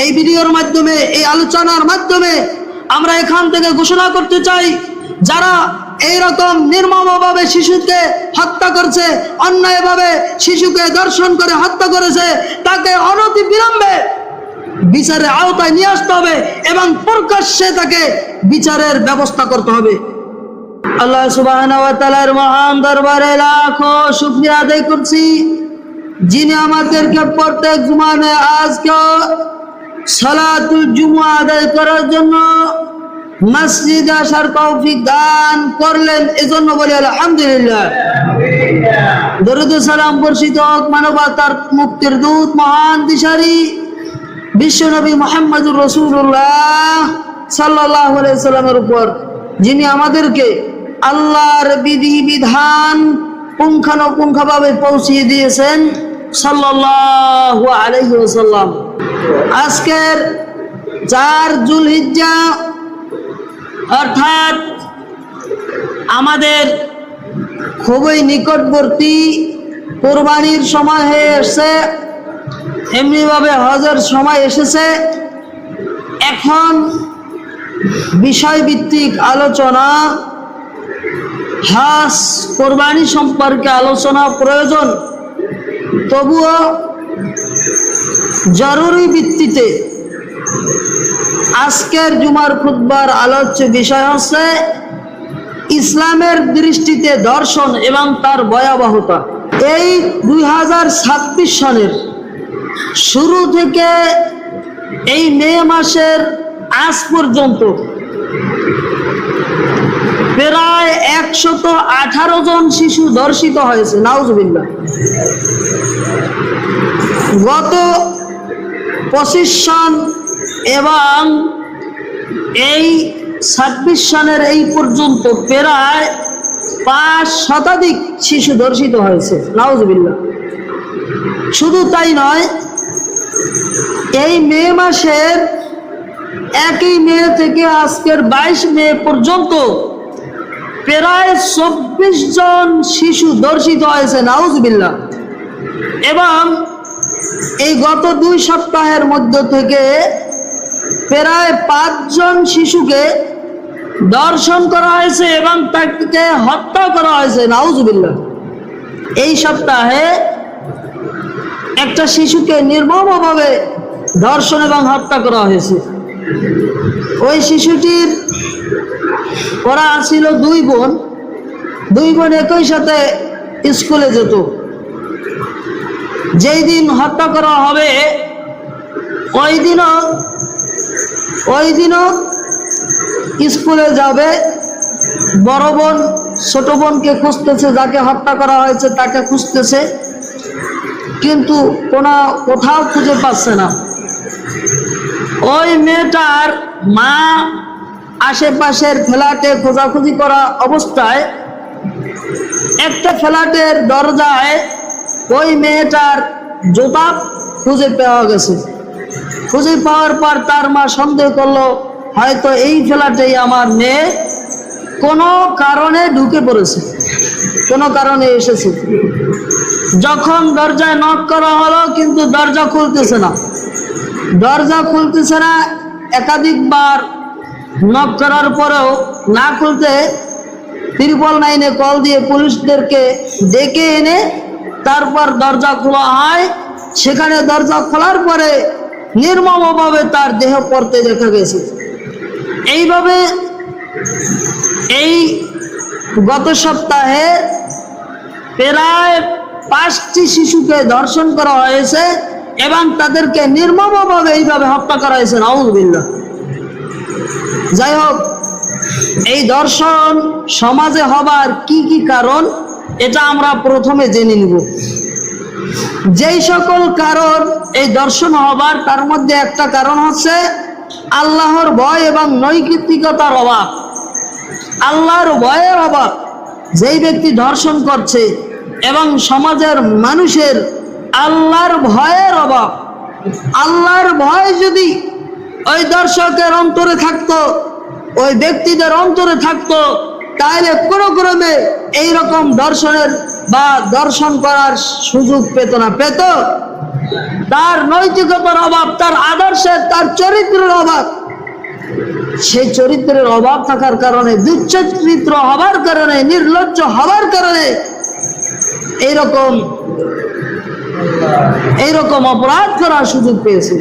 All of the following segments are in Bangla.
এই ভিডিওর মাধ্যমে, এই আলোচনার মাধ্যমে আমরা এখান থেকে ঘোষণা করতে চাই, যারা এইরকম নির্মমভাবে শিশুকে হত্যা করছে, অন্যায়ভাবে শিশুকে ধর্ষণ করে হত্যা করেছে, তাকে অনতি বিলম্বে বিচারের আওতায় নিয়ে আসতে হবে এবং প্রকাশ্যে তাকে বিচারের ব্যবস্থা করতে হবে। আল্লাহ সুবহানাহু ওয়া তাআলার মহান দরবারে লাখো শুকরিয়া আদায় করছি, যিনি আমাদেরকে প্রত্যেক জুমানে আজকে সালাতুল জুমা আদায় করার জন্য মসজিদে আসার তৌফিক দান করলেন, এজন্য বলি আলহামদুলিল্লাহ। দরুদ ও সালাম বর্ষিত হোক মানবতার মুক্তির দূত মহান দিশারি বিশ্বনবী মুহাম্মদুর রাসূলুল্লাহ সাল্লাল্লাহু আলাইহি সাল্লামের উপর, যিনি আমাদেরকে আল্লাহর বিধি বিধান পুঙ্খানুপুঙ্খভাবে পৌঁছিয়ে দিয়েছেন সাল্লাল্লাহু আলাইহি ওয়াসাল্লাম। আজকের 4 যুলহিজ্জা অর্থাৎ আমাদের খুবই নিকটবর্তী কুরবানির সময় হয়ে এসেছে, এমনিভাবে হজের সময় এসেছে। এখন বিষয়ভিত্তিক আলোচনা, হজ কোরবানি সম্পর্কে আলোচনা প্রয়োজন, তবুও জরুরি ভিত্তিতে আজকের জুমার খুতবার আলোচ্য বিষয় হচ্ছে ইসলামের দৃষ্টিতে ধর্ষণ এবং তার ভয়াবহতা। এই 2026 সনের শুরু থেকে এই মে মাসের আজ পর্যন্ত প্রায় 118 জন শিশু ধর্ষিত হয়েছে, নাউজুবিল্লাহ। গত 25 সন এবং এই 26 সনের এই পর্যন্ত প্রায় 5 শতাধিক শিশু ধর্ষিত হয়েছে, নাউজুবিল্লাহ। শুধু তাই নয়, এই মে মাসের 1 মে থেকে আজকের 22 মে পর্যন্ত প্রায় 24 জন শিশু ধর্ষিত হয়েছে, নাউজুবিল্লাহ। এবং এই গত 2 সপ্তাহের মধ্য থেকে প্রায় 5 জন শিশুকে ধর্ষণ করা হয়েছে এবং তাকে হত্যা করা হয়েছে, নাউজুবিল্লাহ। এই সপ্তাহে একটা শিশুকে নির্মমভাবে ধর্ষণ এবং হত্যা করা হয়েছে। ওই শিশুটির ওরা ছিল 2 বোন, 2 বোন একই সাথে স্কুলে যেত। যেই দিন হত্যা করা হবে ওই দিনও স্কুলে যাবে। বড় বোন ছোট বোনকে খুঁজতেছে, যাকে হত্যা করা হয়েছে তাকে খুঁজতেছে, কিন্তু কোথাও খুঁজে পাচ্ছে না। ওই মেয়েটার মা আশেপাশের ফ্ল্যাটে খোঁজাখুঁজি করা অবস্থায় একটা ফ্ল্যাটের দরজায় ওই মেয়েটার জুতা খুঁজে পাওয়া গেছে। খুঁজে পাওয়ার পর তার মা সন্দেহ করলো, হয়তো এই ফ্ল্যাটেই আমার মেয়ে কোনো কারণে ঢুকে পড়েছে, কোনো কারণে এসেছে। যখন দরজায় নক করা হলো, কিন্তু দরজা খুলতেছে না। একাধিকবার নক করার পরেও না খুলতে 999 কল দিয়ে পুলিশদেরকে ডেকে এনে তারপর দরজা খোলা হয়। সেখানে দরজা খোলার পরে নির্মমভাবে তার দেহ পড়তে দেখা গেছে। এইভাবে এই গত সপ্তাহে প্রায় 5টি শিশুকে ধর্ষণ করা হয়েছে এবং তাদেরকে নির্মমভাবে এইভাবে হত্যা করা হয়েছে, নাউজুবিল্লাহ। যাই হোক, এই ধর্ষণ সমাজে হবার কি কি কারণ, এটা আমরা প্রথমে জেনে নিব। যেই সকল কারণ এই ধর্ষণ হবার, তার মধ্যে একটা কারণ হচ্ছে আল্লাহর ভয় এবং নৈতিকতার অভাব। আল্লাহর ভয়ের অভাব। যেই ব্যক্তি ধর্ষণ করছে এবং সমাজের মানুষের আল্লাহর ভয়ের অভাব। আল্লাহর ভয় যদি ওই দর্শকের অন্তরে থাকতো, ওই ব্যক্তিদের অন্তরে থাকতো, তাহলে কোনো ক্রমে এইরকম ধর্ষণের বা দর্শন করার সুযোগ পেত না। পেত? তার নৈতিকতার অভাব, তার আদর্শের, তার চরিত্রের অভাব। সেই চরিত্রের অভাব থাকার কারণে, দুশ্চরিত্র হবার কারণে, নির্লজ্জ হবার কারণে এইরকম অপরাধ করার সুযোগ পেয়েছে।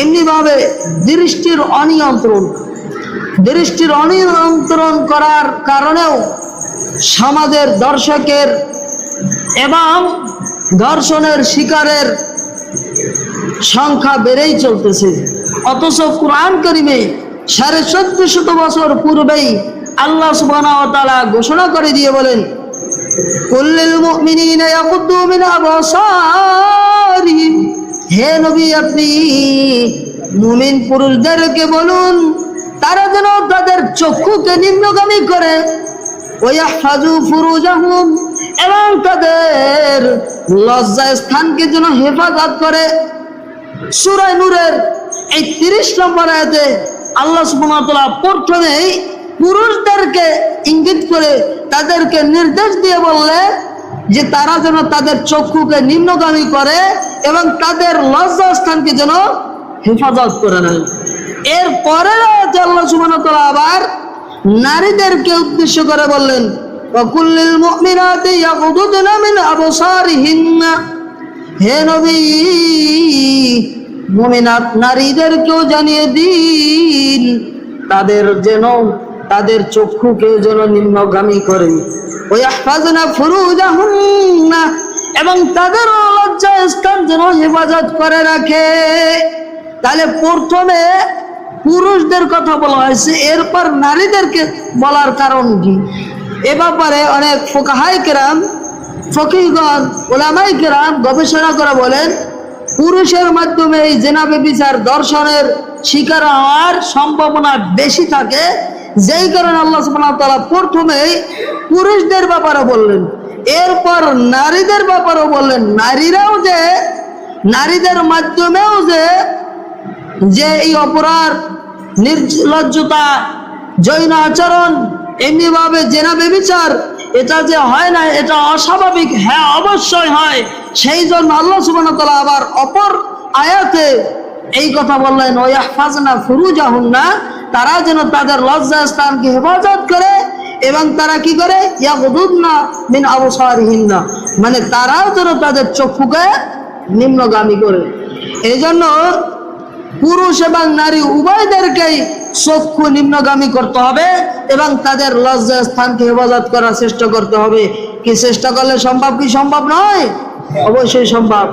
এমনি ভাবে দৃষ্টির অনিয়ন্ত্রণ করার কারণেও সমাজের দর্শকের এবং ধর্ষণের শিকারের সংখ্যা বেড়েই চলতেছে। অথচ কুরআন কারীমে 1450 বছর পূর্বেই আল্লাহ সুবহানাহু ওয়া তাআলা ঘোষণা করে দিয়ে বলেন, কুল্লিল মুমিনিনা ইয়াগুদ্দু মিন আবসারিহিম, হে নবী আপনি মুমিন পুরুষদেরকে বলুন তারা যেন তাদের চক্ষুকে নিম্নগামী করে, ওয়াহফাজু ফুরুজাহুম, এবং তাদের লজ্জা স্থানকে যেন হেফাজত করে। সূরা নূরের এই 30 নম্বর আয়াতে আল্লাহ সুবহানাহু ওয়া তাআলা প্রথমেই পুরুষদেরকে ইঙ্গিত করে তাদেরকে নির্দেশ দিয়ে বললে যে তারা যেন তাদের চক্ষুকে নিম্নগামী করে এবং তাদের লজ্জা স্থানকে যেন হেফাজত করে নেয়। এর পরের আয়াতে আল্লাহ সুবহানাহু ওয়া তাআলা আবার নারীদেরকে উদ্দেশ্য করে বললেন, ওয়াকুল্লিল মুমিনাতি ইয়াগুদুনা মিন আবসারিহিন্না, হে নবী মুমিনাত নারীদেরকেও জানিয়ে দিন তাদের চক্ষুকে যেন নিম্নগামী করে, ওয়াহফাজনা ফুরুজাহুন্না, এবং তাদের লজ্জা স্থান যেন হেফাজত করে রাখে। তাহলে প্রথমে পুরুষদের কথা বলা হয়েছে, এরপর নারীদেরকে বলার কারণ কি? এ ব্যাপারে অনেক ফুকাহায়ে কেরাম, ফকিহগণ, উলামায়ে কেরাম গবেষণা করে বলেন, পুরুষের মাধ্যমে এই জিনা ব্যভিচার দর্শনের শিকার হওয়ার সম্ভাবনা বেশি থাকে, যেই কারণে আল্লাহ সুবহানাহু ওয়া তাআলা প্রথমেই পুরুষদের ব্যাপারে বললেন, এরপর নারীদের ব্যাপারে বললেন। নারীদের মাধ্যমেও যে এই অপরাধ, নির্লজ্জতা, যৌন আচরণ, এমনি ভাবে জিনা ব্যভিচার, এটা যে হয় না, এটা অস্বাভাবিক, হ্যাঁ অবশ্যই হয়। সেই জন্য আল্লাহ সুবহানাহু ওয়া তাআলা আবার অপর আয়াতে এই কথা বললেন, ওয়াহফাজনা ফুরুজাহুন্না, তারা যেন তাদের লজ্জা স্থানকে হেফাজত করে এবং তারা কি করে, ইয়াগুদুনা মিন আবসারিহিন্না, মানে তারাও যেন তাদের চক্ষুকে নিম্নগামী করে। এই জন্য পুরুষ এবং নারী উভয়দেরকেই চক্ষু নিম্নগামী করতে হবে এবং তাদের লজ্জা স্থানকে হেফাজত করার চেষ্টা করতে হবে। কি চেষ্টা করলে সম্ভব, কি সম্ভব নয়? অবশ্যই সম্ভব।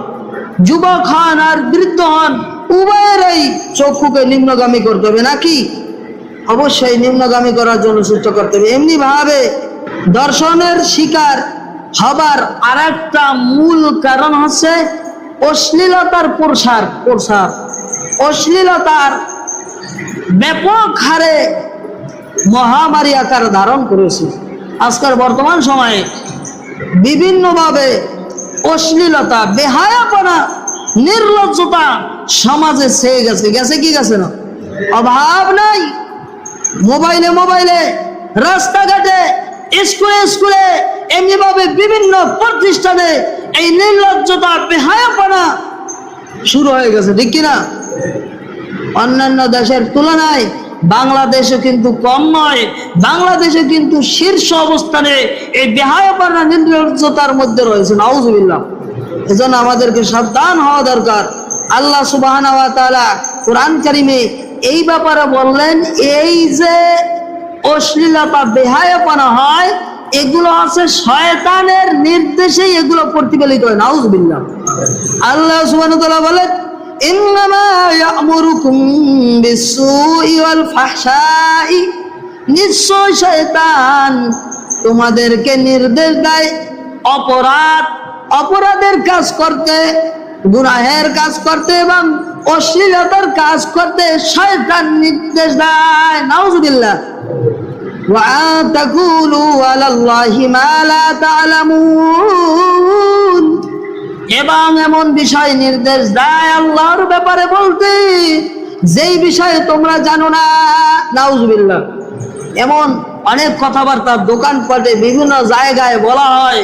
যুবক হন আর বৃদ্ধ হন, উভয়েরই চক্ষুকে নিম্নগামী করতে হবে, নাকি? অবশ্যই নিম্নগামী করার জন্য চেষ্টা করতে হবে। এমনি ভাবে দর্শনের শিকার হবার আরেকটা মূল কারণ হচ্ছে অশ্লীলতার প্রসার। অশ্লীলতার ব্যাপক হারে মহামারী আকার ধারণ করেছে। আজকের বর্তমান সময়ে বিভিন্নভাবে অশ্লীলতা, বেহায়াপনা, নির্লজ্জতা সমাজে ছেয়ে গেছে কি গেছে না? অভাব নাই। মোবাইলে, রাস্তাঘাটে, স্কুলে, এমনি ভাবে বিভিন্ন প্রতিষ্ঠানে এই নির্লজ্জতা, বেহায়াপনা শুরু হয়ে গেছে, ঠিক কিনা? অন্যান্য দেশের তুলনায় বাংলাদেশে কিন্তু কম নয়, বাংলাদেশে কিন্তু শীর্ষ অবস্থানে এই বেহায়াপনা, নির্লজ্জতার মধ্যে রয়েছে। নাউজুবিল্লাহ। এজন্য আমাদেরকে সাবধান হওয়া দরকার। আল্লাহ সুবহানাহু ওয়া তাআলা কুরআন কারীমে এই ব্যাপারে বললেন, এই যে অশ্লীলতা, বেহায়াপনা হয়, এগুলো আছে শয়তানের নির্দেশেই এগুলো প্রতিফলিত হয়। নাউজুবিল্লাহ। আল্লাহ সুবহানাহু ওয়া তাআলা বলেন, ইন্নামা ইয়া'মুরুকুম বিস-সুই ওয়াল ফাহশাই, নিশ্চয় শয়তান তোমাদেরকে নির্দেশ দেয় অপরাধের কাজ করতে, গুনাহের কাজ করতে এবং অশ্লীলতার কাজ করতে শয়তান নির্দেশ দেয়। নাউজুবিল্লাহ। ওয়া তাকুলু আলাল্লাহি মা লা তা'লামুন, এবং এমন বিষয় নির্দেশ দেয় আল্লাহর ব্যাপারে বলতে যেই বিষয়ে তোমরা জানো না। নাউজুবিল্লাহ। এমন অনেক কথাবার্তা দোকানপাটে বিভিন্ন জায়গায় বলা হয়,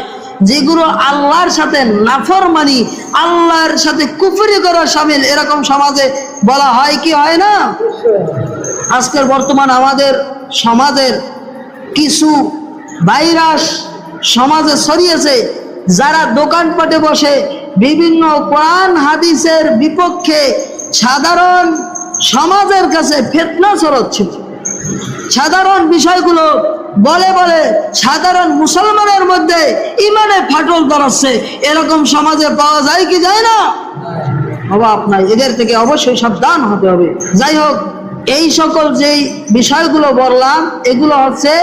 যেগুলো আল্লাহর সাথে নাফরমানি, আল্লাহর সাথে কুফরি করা শামিল, এরকম সমাজে বলা হয় কি হয় না? আজকের বর্তমান আমাদের সমাজের কিছু ভাইরাস সমাজে ছড়িয়েছে, যারা দোকানপাটে বসে বিভিন্ন কোরআন হাদিসের বিপক্ষে সাধারণ সমাজের কাছে ফিতনা ছড়াচ্ছে। সাধারণ বিষয়গুলো বলে বলে সাধারণ মুসলমানের মধ্যে ইমানে ফাটল ধরাচ্ছে। এরকম সমাজে পাওয়া যায় কি যায় না? অভাব নাই, এদের থেকে অবশ্যই সাবধান হতে হবে। যাই হোক, এই সকল যেই বিষয়গুলো বললাম এগুলো হচ্ছে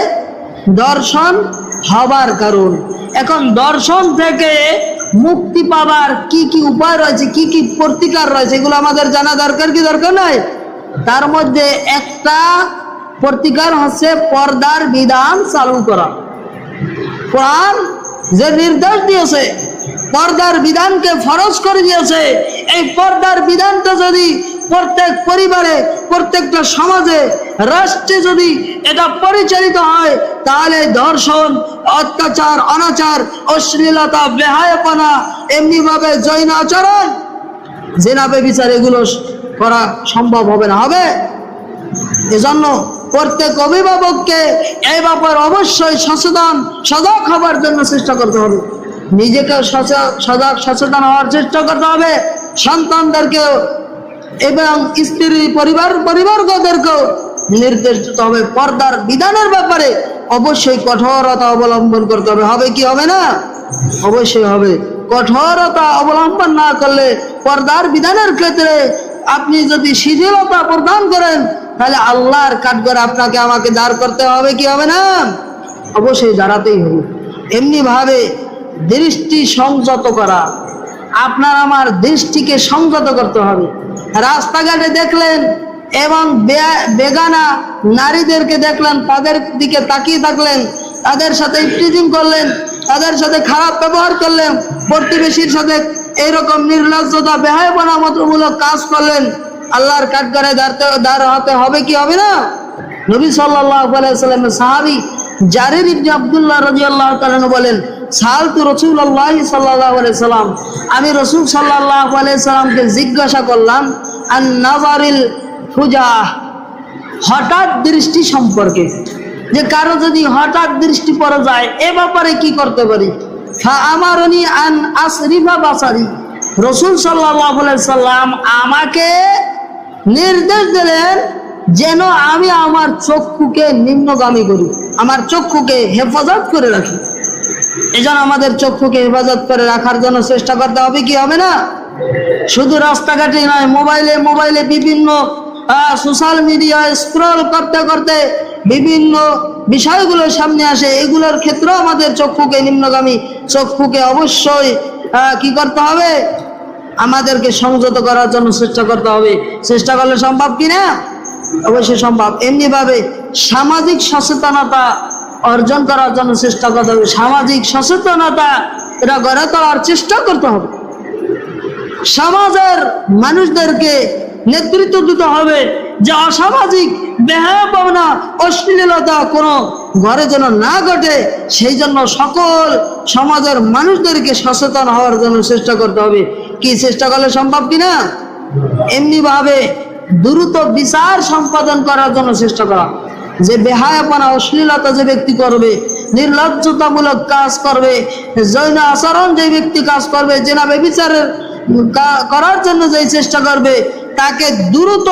দর্শন হবার কারণ। এখন দর্শন থেকে মুক্তি পাবার কি কি উপায় রয়েছে, কি কি প্রতিকার রয়েছে, এগুলো আমাদের জানা দরকার কি দরকার নাই? তার মধ্যে একটা প্রতিকার হচ্ছে পর্দার বিধান চালু করা। কোরআন যে নির্দেশ দিয়েছে, পর্দার বিধানকে ফরজ করে দিয়েছে, এই পর্দার বিধানটা যদি প্রত্যেক পরিবারে, প্রত্যেকটা সমাজে, রাষ্ট্রে যদি এটা পরিচালিত হয়, তাহলে ধর্ষণ, অত্যাচার, অনাচার, অশ্লীলতা, বেহায়াপনা, এমনিভাবে জৈন আচরণ, জেনা ব্যভিচার, এগুলো করা সম্ভব হবে না। হবে? এজন্য প্রত্যেক অভিভাবককে এই ব্যাপারে অবশ্যই সজাগ হবার জন্য চেষ্টা করতে হবে। নিজেকে সচেতন হওয়ার চেষ্টা করতে হবে, সন্তানদেরকেও এবং স্ত্রী পরিবারকেও নির্দেশ দিতে হবে। পর্দার বিধানের ব্যাপারে অবশ্যই কঠোরতা অবলম্বন করতে হবে। হবে কি হবে না? অবশ্যই হবে। কঠোরতা অবলম্বন না করলে, পর্দার বিধানের ক্ষেত্রে আপনি যদি শিথিলতা প্রদান করেন, তাহলে আল্লাহর কাঠগড়ে আপনাকে আমাকে দাঁড় করতে হবে কি হবে না? অবশ্যই দাঁড়াতেই হবে। এমনি ভাবে দৃষ্টি সংযত করা, আপনার আমার দৃষ্টিকে সংযত করতে হবে। রাস্তাঘাটে দেখলেন এবং বেগানা নারীদেরকে দেখলেন, তাদের দিকে তাকিয়ে থাকলেন, তাদের সাথে ইফটিজিং করলেন, তাদের সাথে খারাপ ব্যবহার করলেন, প্রতিবেশীর সাথে এইরকম নির্লজ্জতা, বেহায়াপনামূলক কাজ করলেন, আল্লাহর কাঠগড়ে দাঁড়াতে হবে কি হবে না? নবী সাল্লাল্লাহু আলাইহি সাল্লামের সাহাবী জারির ইবনে আব্দুল্লাহ রাদিয়াল্লাহু তাআলা বলেন, সাআলতু রাসূলুল্লাহ সাল্লাল্লাহু আলাইহি সাল্লাম, আমি রাসূল সাল্লাল্লাহু আলাইহি সাল্লামকে জিজ্ঞাসা করলাম আন নাযারিল ফুজাহ, হঠাৎ দৃষ্টি সম্পর্কে, যে কারো যদি হঠাৎ দৃষ্টি পড়ে যায় এ ব্যাপারে কি করতে পারি? ফাআমারনি আন আসরিফা বাসারি, রাসূল সাল্লাল্লাহু আলাইহি সাল্লাম আমাকে নির্দেশ দিলেন যেন আমি আমার চক্ষুকে নিম্নগামী করি, আমার চক্ষুকে হেফাজত করে রাখি। এজন্য আমাদের চক্ষুকে হেফাজত করে রাখার জন্য চেষ্টা করতে হবে কি হবে না? শুধু রাস্তাঘাটে নয়, মোবাইলে বিভিন্ন সোশ্যাল মিডিয়ায় স্ক্রল করতে করতে বিভিন্ন বিষয়গুলো সামনে আসে, এগুলোর ক্ষেত্রেও আমাদের চক্ষুকে নিম্নগামী, চক্ষুকে অবশ্যই কি করতে হবে? আমাদেরকে সংযত করার জন্য চেষ্টা করতে হবে। চেষ্টা করলে সম্ভব কিনা? অবশ্যই সম্ভব। এমনি ভাবে সামাজিক সচেতনতা অর্জন করার জন্য চেষ্টা করতে হবে। সামাজিক সচেতনতা এটা গড়ে তোলার চেষ্টা করতে হবে। সমাজের মানুষদেরকে নেতৃত্ব দিতে হবে যে অসামাজিক বেহায়াপনা, অশ্লীলতা কোনো ঘরে যেন না ঘটে, সেই জন্য সকল সমাজের মানুষদেরকে সচেতন হওয়ার জন্য চেষ্টা করতে হবে। কি চেষ্টা করলে সম্ভব কিনা? এমনি ভাবে দ্রুত বিচার সম্পাদন করার জন্য চেষ্টা করা, যে বেহায়াপনা, অশ্লীলতা যে ব্যক্তি করবে, নির্লজ্জতামূলক কাজ করবে, জৈন আচরণ যে ব্যক্তি কাজ করবে, জেনা ব্যভিচারের করার জন্য যে চেষ্টা করবে, তাকে দ্রুত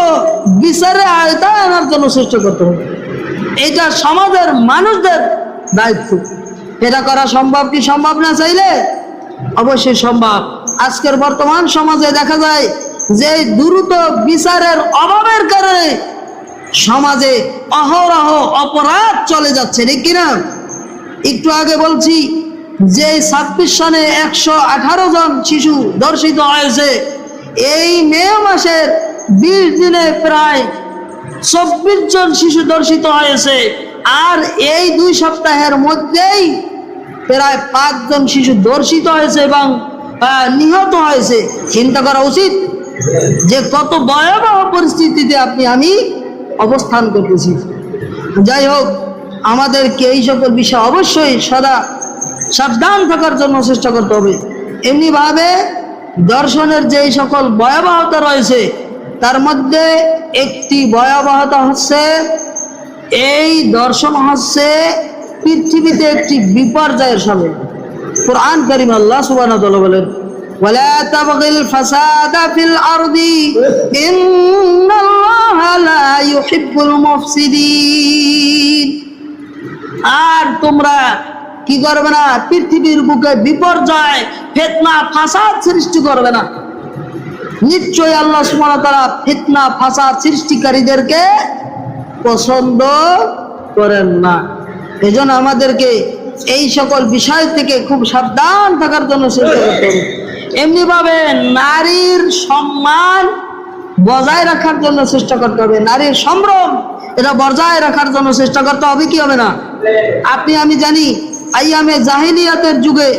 বিচারের আওতায় আনার জন্য চেষ্টা করতে হবে। এটা সমাজের মানুষদের দায়িত্ব। এটা করা সম্ভব কি সম্ভব না? চাইলে অবশ্যই সম্ভব। আজকের বর্তমান সমাজে দেখা যায় যে দ্রুত বিচারের অভাবের কারণে সমাজে অহরহ অপরাধ চলে যাচ্ছে, ঠিক কিনা? একটু আগে বলছি যে 26 সনে 118 জন শিশু ধর্ষিত হয়েছে। এই মে মাসের 20 দিনে প্রায় 24 জন শিশু ধর্ষিত হয়েছে। আর এই 2 সপ্তাহের মধ্যেই প্রায় 5 জন শিশু ধর্ষিত হয়েছে এবং নিহত হয়েছে। চিন্তা করা উচিত যে কত ভয়াবহ পরিস্থিতিতে আমি অবস্থান করতেছি। যাই হোক, আমাদেরকে এই সকল বিষয় অবশ্যই সদা সাবধান থাকার জন্য চেষ্টা করতে হবে। এমনি ভাবে দর্শনের যে সকল ভয়াবহতা রয়েছে তার মধ্যে একটি ভয়াবহতা হচ্ছে এই দর্শন হচ্ছে পৃথিবীতে একটি বিপর্যয়ের সামিল। কুরআন কারীম আল্লাহ সুবহানাহু ওয়া তাআলা বলেন, ওয়ালা তাবগিল ফাসাদা ফিল আরদি ইন্নাল্লাহা লা ইউহিব্বুল মুফসিদিন। আর তোমরা কি করবে না, পৃথিবীর বুকে বিপর্যয় ফিতনা ফাসাদ সৃষ্টি করবে না। নিশ্চয়ই আল্লাহ সুবহানাহু ওয়া তাআলা ফিতনা ফাসাদ সৃষ্টিকারীদেরকে পছন্দ করেন না। এজন্য আমাদেরকে এই সকল বিষয় থেকে খুব সাবধান থাকার জন্য চেষ্টা করতে হবে। এমনি ভাবে নারীর সম্মান বজায় রাখার জন্য চেষ্টা করতে হবে, নারীর সম্ভ্রম এটা বজায় রাখার জন্য চেষ্টা করতে হবে। কি হবে না, আপনি আমি জানি আইয়ামে জাহিলিয়াতের যুগে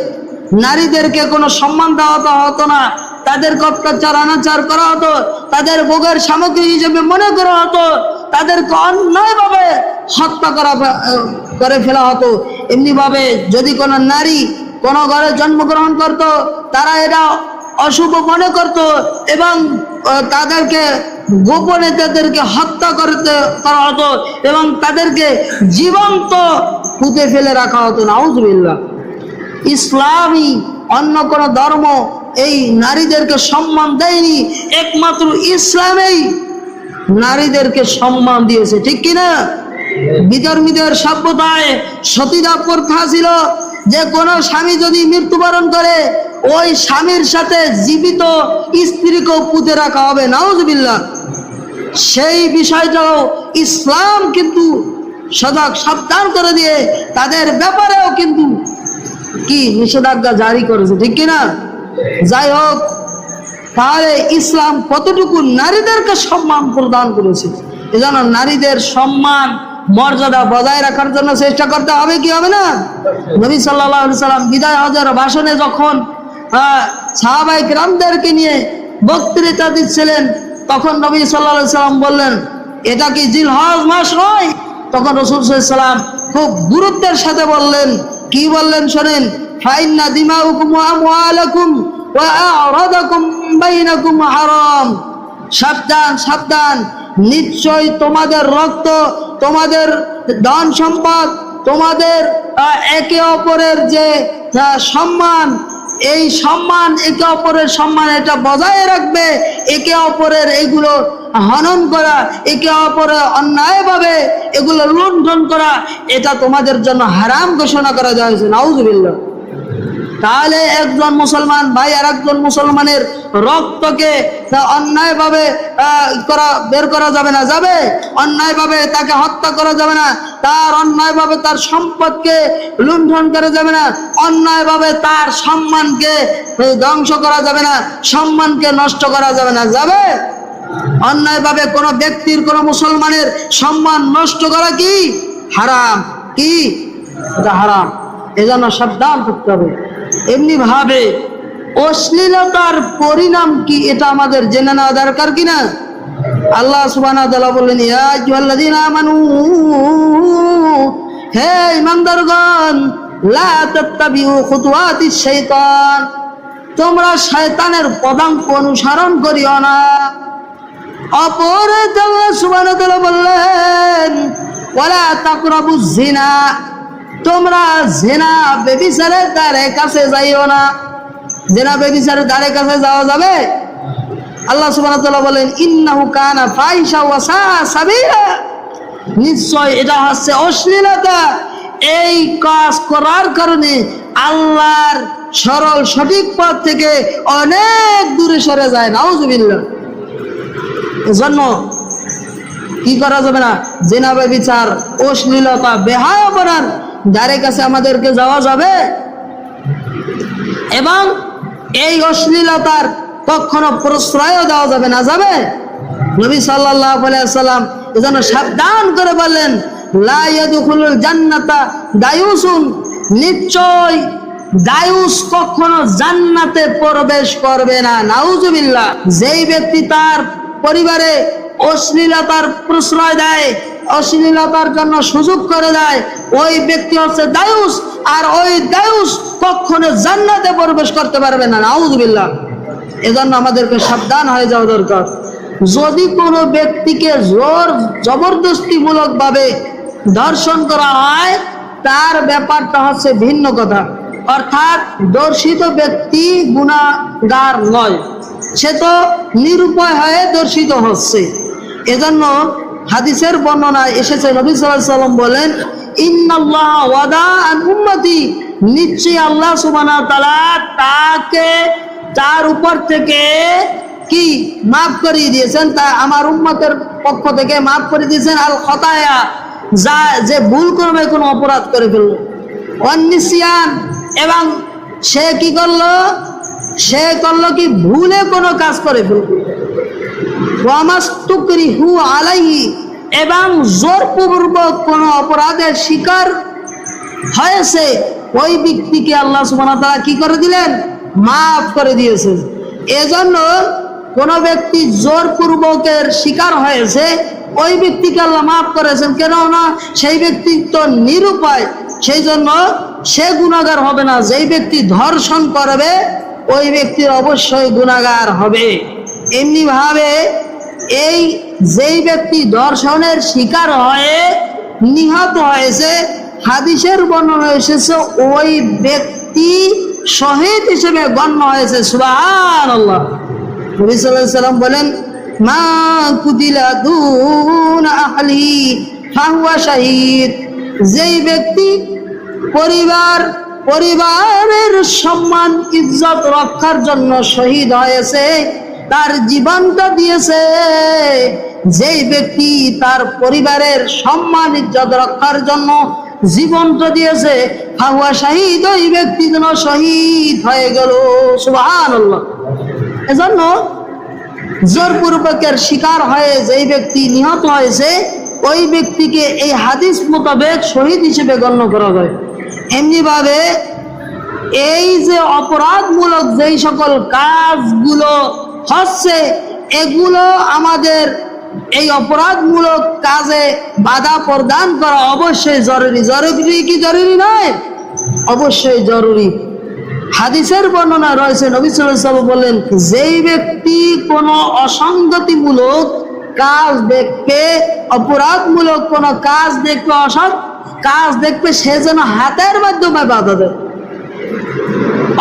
নারীদেরকে কোনো সম্মান দেওয়া হতো না, তাদেরকে অত্যাচার অনাচার করা হতো, তাদের ভোগের সামগ্রী হিসেবে মনে করা হতো, তাদেরকে অন্যায়ভাবে হত্যা করে ফেলা হতো। এমনি ভাবে যদি কোনো নারী কোনো ঘরে জন্মগ্রহণ করত তারা এটা অশুভ মনে করত এবং তাদেরকে গোপনে তাদেরকে হত্যা করা হতো এবং তাদেরকে জীবন্ত পুঁতে ফেলে রাখা হতো। নাউজুবিল্লাহ। ইসলামী অন্য কোন ধর্ম এই নারীদেরকে সম্মান দেয়নি, একমাত্র ইসলামেই নারীদেরকে সম্মান দিয়েছে, ঠিক কিনা? বিধর্মীদের সভ্যতায় সতীদাহ প্রথা ছিল যে কোন স্বামী যদি মৃত্যুবরণ করে ওই স্বামীর সাথে জীবিত স্ত্রীকেও পুঁতে রাখা হবে। নাউজুবিল্লাহ। সেই বিষয়টাও ইসলাম কিন্তু সজাগ সাবধান করে দিয়ে তাদের ব্যাপারেও কিন্তু কি নিষেধাজ্ঞা জারি করেছে, ঠিক কিনা? যাই হোক, তাহলে ইসলাম কতটুকু নারীদেরকে সম্মান প্রদান করেছে, এজন্য নারীদের সম্মান মর্যাদা বজায় রাখার জন্য চেষ্টা করতে হবে। কি হবে না? নবী সাল্লাল্লাহু আলাইহি সাল্লাম বিদায় হজের ভাষণে যখন সাহাবায়ে কিরামদেরকে নিয়ে বক্তৃতা দিচ্ছিলেন তখন নবী সাল্লাল্লাহু আলাইহি সাল্লাম বললেন, এটা কি জিলহজ মাস নয়? তখন রাসূল সাল্লাল্লাহু আলাইহি সাল্লাম খুব গুরুত্বের সাথে বললেন, কি বললেন শোনেন, ফাইন্না দিমাউকুম ওয়া আমওয়ালাকুম ওয়া আ'রাদাকুম বাইনাকুম হারাম। সাবধান সাবধান, নিশ্চয় তোমাদের রক্ত, তোমাদের ধন সম্পদ, তোমাদের একে অপরের যে সম্মান, এই সম্মান একে অপরের সম্মান এটা বজায় রাখবে। একে অপরের এগুলো হনন করা, একে অপরের অন্যায়ভাবে এগুলো লুণ্ঠন করা, এটা তোমাদের জন্য হারাম ঘোষণা করা হয়েছে। নাউজুবিল্লাহ। তাহলে একজন মুসলমান ভাই আর একজন মুসলমানের রক্তকে অন্যায়ভাবে বের করা যাবে না, যাবে? অন্যায়ভাবে তাকে হত্যা করা যাবে না, তার অন্যায়ভাবে তার সম্পদকে লুণ্ঠন করা যাবে না, অন্যায়ভাবে তার সম্মানকে ধ্বংস করা যাবে না, সম্মানকে নষ্ট করা যাবে না, যাবে? অন্যায়ভাবে কোনো ব্যক্তির, কোনো মুসলমানের সম্মান নষ্ট করা কি হারাম? কি এটা হারাম। এজন্য সাবধান থাকতে হবে। এমনি ভাবে অশ্লীলতার পরিণাম কি এটা আমাদের জেনে নেওয়া দরকার কিনা? আল্লাহ সুবহানাহু ওয়া তাআলা বললেন, ইয়া আইয়ুহাল্লাযীনা আমানু, হে ঈমানদারগণ, লা তাত্তাবিউ খুতুওয়াতিশ শাইতান, তোমরা শয়তানের পদাঙ্ক অনুসরণ করিও না। অপরে আল্লাহ সুবহানাহু ওয়া তাআলা বললেন, ওয়ালা তাকরাবুজ জিনা, তোমরা জিনা ব্যভিচারের দ্বারে কাছে যাইও না। জিনা ব্যভিচারের দ্বারে কাছে যাওয়া যাবে? আল্লাহ সুবহানাহু ওয়া তাআলা বলেন, ইন্নাহু কানা ফাহিশা ওয়া সাআ সাবিলা, নিশ্চয় এটা হচ্ছে অশ্লীলতা। এই কাজ করার কারণে আল্লাহর সরল সঠিক পথ থেকে অনেক দূরে সরে যায়। নাউজুবিল্লাহ। এজন্য কি করা যাবে না? জিনা ব্যভিচার, অশ্লীলতা, বেহায়াপনার দ্বারে কাছে আমাদেরকে যাওয়া যাবে এবং এই অশ্লীলতার কখনো প্রশ্রয় দেওয়া যাবে না, যাবে? নবী সাল্লাল্লাহু আলাইহি ওয়াসাল্লাম এজন্য সাবধান করে বললেন, লা ইয়াদখুলুল জান্নাতা দায়ুসুন, নিশ্চয় দায়ুস কখনো জান্নাতে প্রবেশ করবে না। নাউজুবিল্লাহ। যেই ব্যক্তি তার পরিবারে অশ্লীলতার প্রশ্রয় দেয়, অশ্লীলতার জন্য সুযোগ করে দেয়, ওই ব্যক্তি হচ্ছে দায়ুস, আর ওই দায়ুস কখনো জান্নাতে প্রবেশ করতে পারবে না, নাউযুবিল্লাহ। এজন্য আমাদেরকে সাবধান হয়ে যাওয়া দরকার। যদি কোনো ব্যক্তিকে জোর জবরদস্তি মূলক ভাবে ধর্ষণ করা হয়, তার ব্যাপারটা হচ্ছে ভিন্ন কথা। অর্থাৎ দর্শিত ব্যক্তি গুনাহগার নয়, সে তো নিরুপায় হয়ে দর্শিত হচ্ছে। এজন্য হাদিসের বর্ণনায় এসেছে, নবী সাল্লাল্লাহু আলাইহি ওয়াসাল্লাম বলেন, ইন্নাল্লাহ ওয়াদা আন উম্মতি, নিশ্চয়ই আল্লাহ সুবহানাহু ওয়া তাআলা তাকে তার উপর থেকে কি মাফ করিয়ে দিয়েছেন, তা আমার উম্মতের পক্ষ থেকে মাফ করে দিয়েছেন আল খতায়া, যা যে ভুল ক্রমে কোনো অপরাধ করে ফেললো, অনিসিয়ান, এবং সে কি করলো, সে করলো কি ভুলে কোনো কাজ করে ফেললো, ওয়ামাস্তুকরিহু আলাইহি, এবং জোরপূর্বক কোনো অপরাধের শিকার হয়েছে, ওই ব্যক্তিকে আল্লাহ সুবহানাহু ওয়া তাআলা কি করে দিলেন, মাফ করে দিয়েছেন। এজন্য কোন ব্যক্তি জোরপূর্বকের শিকার হয়েছে, ওই ব্যক্তিকে আল্লাহ মাফ করেছেন, কেন না সেই ব্যক্তি তো নিরুপায়, সেই জন্য সে গুনাহগার হবে না। যেই ব্যক্তি ধর্ষণ করবে ওই ব্যক্তির অবশ্যই গুনাহগার হবে। এমনি ভাবে এই যেই ব্যক্তি ধর্ষণের শিকার হয়ে নিহত হয়েছে, হাদিসের বর্ণনা এসেছে ওই ব্যক্তি শহীদ হিসেবে গণ্য হয়েছে। সুবহানাল্লাহ। নবী সাল্লাল্লাহু আলাইহি ওয়াসাল্লাম বলেন, মা কুতিলা দুনা আহলি ফাহুয়া শাহীদ, যেই ব্যক্তি পরিবারের সম্মান ইজ্জত রক্ষার জন্য শহীদ হয়েছে, তার জীবনটা দিয়েছে, যেই ব্যক্তি তার পরিবারের সম্মান ইজ্জত রক্ষার জন্য জীবনটা দিয়েছে, ফাহুয়া শাহীদ, ওই ব্যক্তি যেন শহীদ হয়ে গেল। সুবহানাল্লাহ। এজন্য জোরপূর্বকের শিকার হয়ে যেই ব্যক্তি নিহত হয়েছে, ওই ব্যক্তিকে এই হাদিস মোতাবেক শহীদ হিসেবে গণ্য করা হয়। এমনি ভাবে এই যে অপরাধমূলক যেই সকল কাজগুলো হচ্ছে, এগুলো আমাদের এই অপরাধমূলক কাজে বাধা প্রদান করা অবশ্যই জরুরি। জরুরি কি জরুরি নয়? অবশ্যই জরুরি। হাদিসের বর্ণনা রয়েছে, নবী সাল্লাল্লাহু আলাইহি ওয়াসাল্লাম বলেন, যেই ব্যক্তি কোনো অসঙ্গতিমূলক কাজ দেখবে, অপরাধমূলক কোনো কাজ দেখবে, অসৎ কাজ দেখবে, সে যেন হাতের মাধ্যমে বাধা দেয়,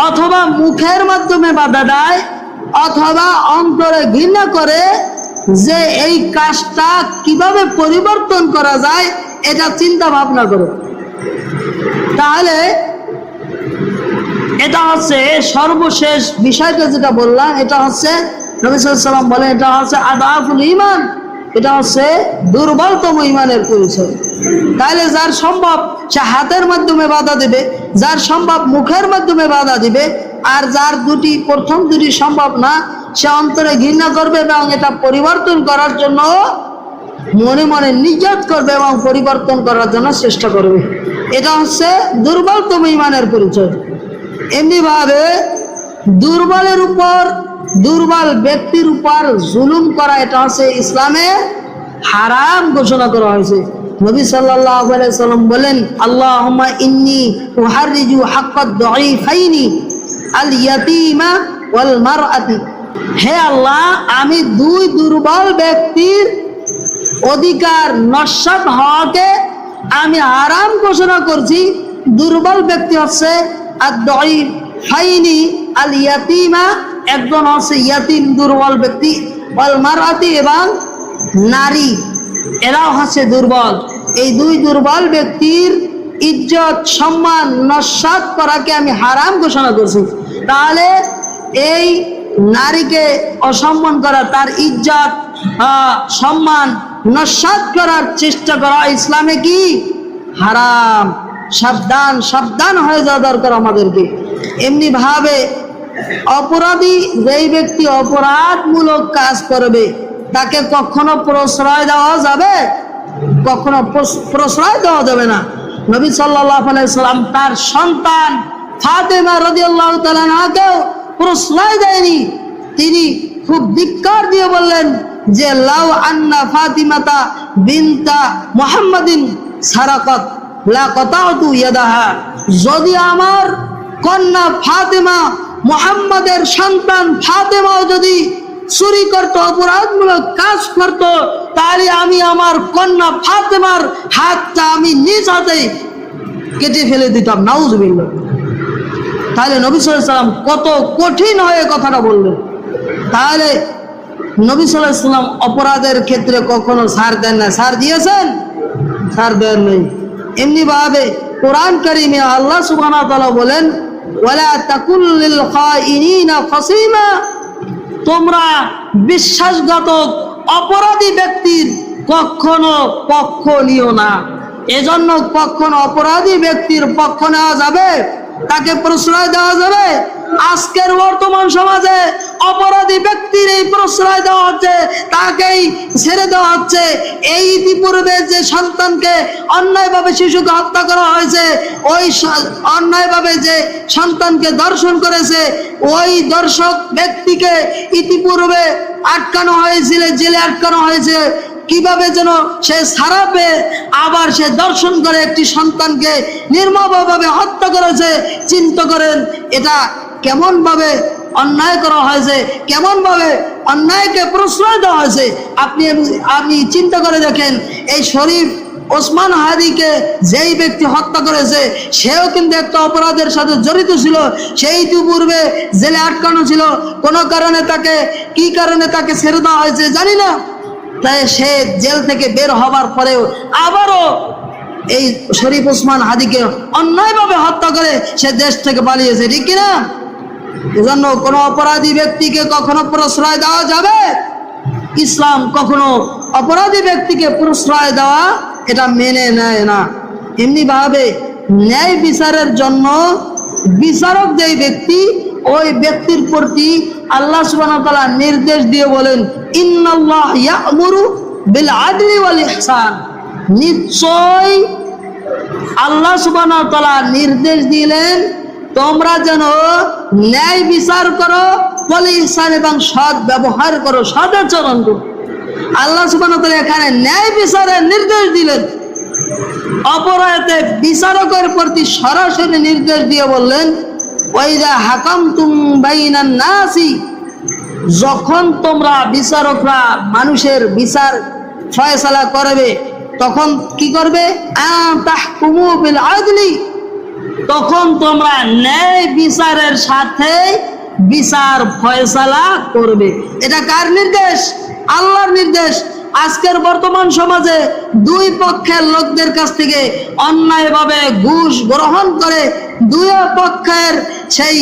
অথবা মুখের মাধ্যমে বাধা দেয়, অথবা অন্তরে ঘৃণা করে যে এই কাজটা কিভাবে পরিবর্তন করা যায় এটা চিন্তা ভাবনা করে। তাহলে এটা হচ্ছে সর্বশেষ বিষয়টা যেটা বললাম, এটা হচ্ছে নবী সাল্লাল্লাহু আলাইহি ওয়াসাল্লাম বলেন, এটা হচ্ছে আদাফুল ঈমান, এটা হচ্ছে দুর্বলতম ঈমানের পরিচয়। তাহলে যার সম্ভব সে হাতের মাধ্যমে বাধা দিবে, যার সম্ভব মুখের মাধ্যমে বাধা দিবে, আর যার প্রথম দুটি সম্ভব না, সে অন্তরে ঘৃণা করবে এবং এটা পরিবর্তন করার জন্য মনে মনে নিয়ত করবে এবং পরিবর্তন করার জন্য চেষ্টা করবে। এটা হচ্ছে দুর্বলতম ঈমানের পরিচয়। এমনি ভাবে দুর্বল ব্যক্তির উপর জুলুম করা, এটা হচ্ছে ইসলামে হারাম ঘোষণা করা হয়েছে। নবী সাল্লাল্লাহু আলাইহি ওয়াসাল্লাম বলেন, আল্লাহুম্মা ইন্নী উহাররিজু হাক্কাদ দাঈফাইনি আল ইয়াতীমা ওয়াল মারআতি, হে আল্লাহ, আমি দুই দুর্বল ব্যক্তির অধিকার নস্যাৎ হওয়াকে আমি হারাম ঘোষণা করছি। দুর্বল ব্যক্তি হচ্ছে আদ-দাঈফাইনি আল ইয়াতীমা, একজন হচ্ছে ইয়াতীম দুর্বল ব্যক্তি, ওয়াল মারআতি, এবং নারী, এরাও হচ্ছে দুর্বল। এই দুই দুর্বল ব্যক্তির ইজ্জত সম্মান নস্যাৎ করাকে আমি হারাম ঘোষণা করছি। তাহলে এই নারীকে অসম্মান করা, তার ইজ্জত সম্মান নস্যাৎ করার চেষ্টা করা ইসলামে কি হারাম। সাবধান হয়ে যাওয়া দরকার আমাদেরকে। এমনি ভাবে অপরাধী যেই ব্যক্তি অপরাধমূলক কাজ করবে, তাকে কখনো প্রশ্রয় দেওয়া যাবে, কখনো প্রশ্রয় দেওয়া যাবে না। নবী সাল্লাল্লাহু আলাইহি ওয়াসাল্লাম তার সন্তান ফাতেমা রাদিয়াল্লাহু তাআলা আনহাকেও প্রশ্রয় দেয়নি। তিনি খুব ধিক্কার দিয়ে বললেন, যে লাউ আন্না ফাতিমাতা বিনতা মুহাম্মাদিন সারাকাত লা কাতাতু ইয়াদাহা, যদি আমার কন্যা ফাতেমা মুহাম্মাদের সন্তান ফাতেমাও যদি চুরি করতো, অপরাধমূলক কাজ করতো, তাহলে আমি আমার কন্যা ফাতেমার হাতটা আমি নিজ হাতে কেটে ফেলে দিতাম। নাউজুবিল্লাহ। তাহলে নবী সাল্লাল্লাহু আলাইহি সাল্লাম কত কঠিন হয়ে কথাটা বললেন। তাহলে নবী সাল্লাল্লাহু আলাইহি সাল্লাম অপরাধের ক্ষেত্রে কখনো ছাড় দেন না। ছাড় দিয়েছেন? ছাড় দেন নেই। এমনি ভাবে কোরআন কারীমে আল্লাহ সুবহানাহু ওয়া তাআলা বলেন, ওয়ালা তাকুল লিল খাইনিনা খাসিমা, তোমরা বিশ্বাসঘাতক অপরাধী ব্যক্তির কখনো পক্ষ নিও না। এজন্য কখনো অপরাধী ব্যক্তির পক্ষ নেওয়া যাবে, তাকে প্রশ্রয় দেওয়া যাবে? আজকের বর্তমান সমাজে অপরাধী ব্যক্তির এই প্রশ্রয় দেওয়া হচ্ছে, তাকেই ছেড়ে দেওয়া হচ্ছে। এই ইতিপূর্বে যে সন্তানকে অন্যায়ভাবে শিশুকে হত্যা করা হয়েছে, ওই অন্যায়ভাবে যে সন্তানকে ধর্ষণ করেছে, ওই দর্শক ব্যক্তিকে ইতিপূর্বে আটকানো হয়েছিল, জেলে আটকানো হয়েছে। কিভাবে যেন সে ছাড়া পেয়ে আবার সে দর্শন করে একটি সন্তানকে নির্মমভাবে হত্যা করেছে। চিন্তা করেন এটা কেমন ভাবে অন্যায় করা হয়েছে, কেমন ভাবে অন্যায়কে প্রশ্রয় দেওয়া হয়েছে। আপনি চিন্তা করে দেখেন, এই শরীফ ওসমান হাদিকে যেই ব্যক্তি হত্যা করেছে, সেও কিন্তু একটা অপরাধের সাথে জড়িত ছিল। সেই পূর্বে জেলে আটকানো ছিল, কোনো কারণে তাকে, কি কারণে তাকে ছেড়ে দেওয়া হয়েছে জানি না। তাই সে জেল থেকে বের হবার পরেও আবারও এই শরীফ ওসমান হাদিকে অন্যায়ভাবে হত্যা করে সে দেশ থেকে পালিয়েছে, ঠিক কিনা? এজন্য কোনো অপরাধী ব্যক্তিকে কখনো প্রশ্রয় দেওয়া যাবে? ইসলাম কখনো অপরাধী ব্যক্তিকে প্রশ্রয় দেওয়া এটা মেনে নেয় না। এমনি ভাবে ন্যায় বিচারের জন্য বিচারক যেই ব্যক্তি, ওই ব্যক্তির প্রতি আল্লাহ সুবহানাহু ওয়া তাআলা নির্দেশ দিয়ে বলেন, ইন্নাল্লাহ ইয়া'মুরু বিল আদলি ওয়াল ইহসান, নিশ্চয় আল্লাহ সুবহানাহু ওয়া তাআলা নির্দেশ দিলেন তোমরা যেন ন্যায় বিচার করো, ওয়াল ইহসান, এবং সৎ ব্যবহার করো, সদাচরণ করো। আল্লাহ সুবহানাহু ওয়া তাআলা এখানে ন্যায় বিচারের নির্দেশ দিলেন। অপরাধে বিচারকের প্রতি সরাসরি নির্দেশ দিয়ে বললেন, ওয়াইদা হাকামতুম বাইনান নাসি, যখন তোমরা বিচারকরা মানুষের বিচার ফয়সালা করবে, তখন কি করবে? তাহকুমু বিল আদলি, তখন তোমরা ন্যায় বিচারের সাথে বিচার ফয়সালা করবে। এটা কার নির্দেশ? আল্লাহর নির্দেশ। আজকের বর্তমান সমাজে দুই পক্ষের লোকদের কাছ থেকে অন্যায়ভাবে ঘুষ গ্রহণ করে দুই পক্ষের সেই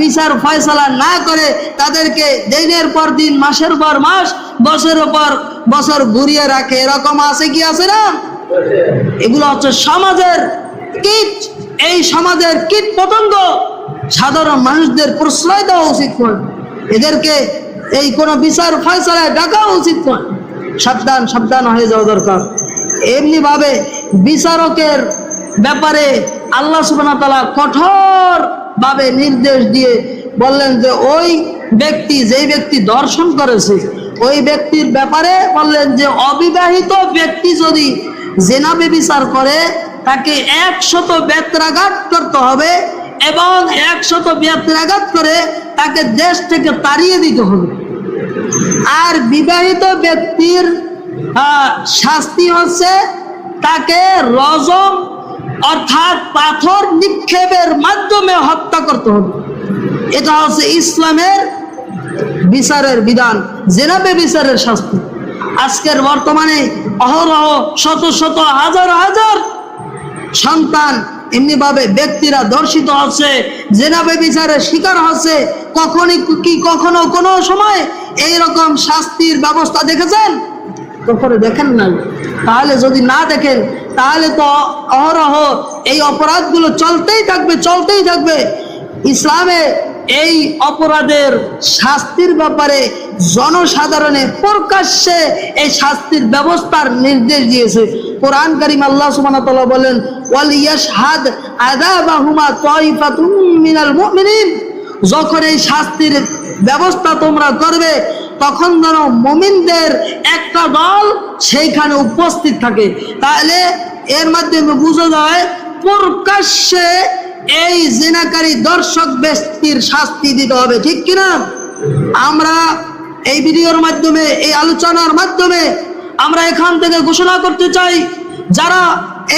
বিচার ফয়সালা না করে তাদেরকে দিনের পর দিন, মাসের পর মাস, বছরের পর বছর ঘুরিয়ে রাখে। এরকম আছে কি আছে না? এগুলো হচ্ছে সমাজের কীট। এই সমাজের কীট পতঙ্গ সাধারণ মানুষদের প্রশ্রয় দেওয়া উচিত নয়, এদেরকে এই কোনো বিচার ফয়সালায় ডাকা উচিত নয়। সাবধান সাবধান হয়ে যাওয়া দরকার। এমনি ভাবে বিচারকের ব্যাপারে আল্লাহ সুবহানাহু ওয়া তাআলা কঠোর ভাবে নির্দেশ দিয়ে বললেন যে ওই ব্যক্তি, যেই ব্যক্তি দর্শন করেছে, ওই ব্যক্তির ব্যাপারে বললেন যে অবিবাহিত ব্যক্তি যদি জিনা ব্যভিচার করে তাকে 100 বেত্রাঘাত করতে হবে, এবং 100 বেত্রাঘাত করে তাকে দেশ থেকে তাড়িয়ে দিতে হবে। আর বিবাহিত ব্যক্তির শাস্তি হচ্ছে তাকে রজম অর্থাৎ পাথর নিক্ষেপের মাধ্যমে হত্যা করতে হবে। এটা হচ্ছে ইসলামের বিচারের বিধান, জিনা ব্যভিচারের শাস্তি। আজকের বর্তমানে অহরহ শত শত হাজার হাজার সন্তান এমনি ভাবে ব্যক্তিরা ধর্ষিত হচ্ছে, জিনা ব্যভিচারের শিকার হচ্ছে। কখনো কোনো সময় এইরকম শাস্তির ব্যবস্থা দেখেছেন? কখনো দেখেন নাই। তাহলে যদি না দেখেন তাহলে তো অহরহ এই অপরাধগুলো চলতেই থাকবে, চলতেই থাকবে। ইসলামে এই অপরাধের শাস্তির ব্যাপারে জনসাধারণে প্রকাশ্যে এই শাস্তির ব্যবস্থার নির্দেশ দিয়েছে। কোরআন কারীম আল্লাহ সুবহানাহু ওয়া তাআলা বলেন, ওয়াল ইয়াশহাদ আযাবাহুমা তাইফাতুম মিনাল মুমিনিন, যখন এই শাস্তির ব্যবস্থা তোমরা করবে তখন যেন মুমিনদের একটা দল সেইখানে উপস্থিত থাকে। তাহলে এর মাধ্যমে বোঝা যায় প্রকাশ্যে এই জিনাকারী দর্শক ব্যক্তির শাস্তি দিতে হবে, ঠিক কিনা? আমরা এই ভিডিওর মাধ্যমে, এই আলোচনার মাধ্যমে আমরা এখান থেকে ঘোষণা করতে চাই, যারা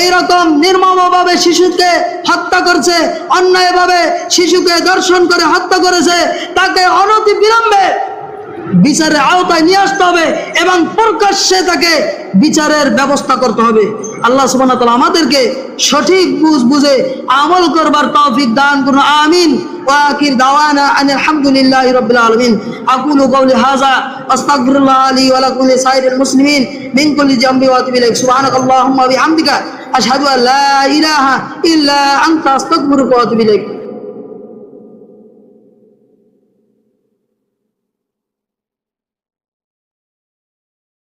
এইরকম নির্মমভাবে শিশুকে হত্যা করছে, অন্যায়ভাবে শিশুকে দর্শন করে হত্যা করেছে, তাকে অনতি বিলম্বে বিচারের আওতায় নিয়ে আসতে হবে এবং প্রকাশ্যে তাকে বিচারের ব্যবস্থা করতে হবে। আল্লাহ সুবহানাহু ওয়া তাআলা আমাদেরকে সঠিক বুঝে আমল করবার তৌফিক দান করুন, আমিন। ওয়া আখির দাওয়ানা আনিল হামদুলিল্লাহি রাব্বিল আলামিন। আকুলু কওলি হাযা আস্তাগফিরুল্লাহ লি ওয়া লাকুম ওয়া লিসাইরিল মুসলিমিন মিন কুল্লি যামবি ওয়া আতুবু ইলাইক। সুবহানাকাল্লাহুম্মা ওয়া বিহামদিকা আশহাদু আন লা ইলাহা ইল্লা আনতা আস্তাগফিরুকা ওয়া আতুবু ইলাইক।